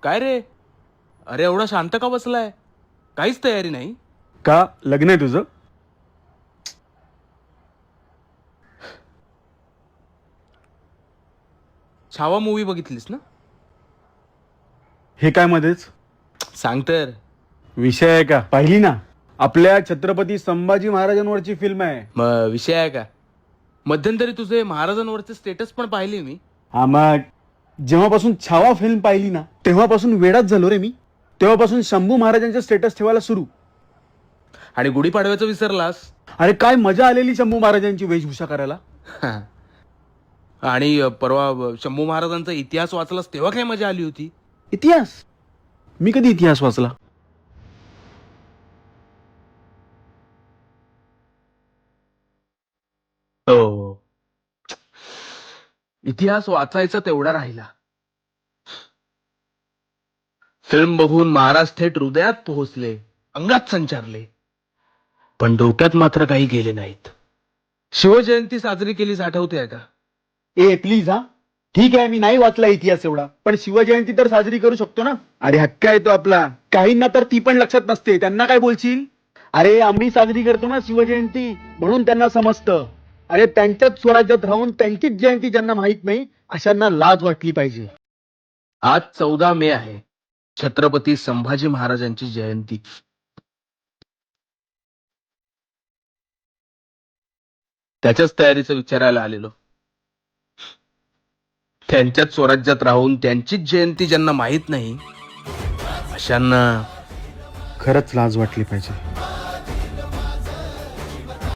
काय रे? अरे एवढा शांत का बसलाय? काहीच तयारी नाही? का लग्न आहे तुझं? छावा मूवी बघितलीस ना? हे काय मध्येच सांग तर. विषय आहे का? पाहिली ना, आपल्या छत्रपती संभाजी महाराजांवरची फिल्म आहे. मग विषय आहे का? मध्यंतरी तुझे महाराजांवरचे स्टेटस पण पाहिले मी. हा मग जेव्हापासून छावा फिल्म पाहिली ना तेव्हापासून वेडाच झालो रे मी. तेव्हापासून शंभू महाराजांचे स्टेटस ठेवायला सुरू. आणि गुढीपाडव्याचं विसरलास. अरे काय मजा आलेली शंभू महाराजांची वेशभूषा करायला. आणि परवा शंभू महाराजांचा इतिहास वाचलास तेव्हा काय मजा आली होती. इतिहास? मी कधी इतिहास वाचला? हो, इतिहास वाचायचा तेवढा राहिला. फिल्म बघून महाराज थेट हृदयात पोहोचले, अंगात संचारले, पण डोक्यात मात्र काही गेले नाहीत. शिवजयंती साजरी केलीस आठवते का? ए प्लीज हा, ठीक आहे मी नाही वाचला इतिहास एवढा, पण शिवजयंती तर साजरी करू शकतो ना. अरे हक्क आहे तो आपला. काहींना तर ती पण लक्षात नसते, त्यांना काय बोलशील? अरे आम्ही साजरी करतो ना शिवजयंती, म्हणून त्यांना समजतं. अरे त्यांच्याच स्वराज्यात राहून त्यांचीच जयंती ज्यांना माहित नाही अशांना लाज वाटली पाहिजे. आज 14 मे आहे, छत्रपती संभाजी महाराजांची जयंती. त्याच्याच तयारीचं विचारायला आलेलो. त्यांच्याच स्वराज्यात राहून त्यांचीच जयंती ज्यांना माहित नाही अशांना खरंच लाज वाटली पाहिजे.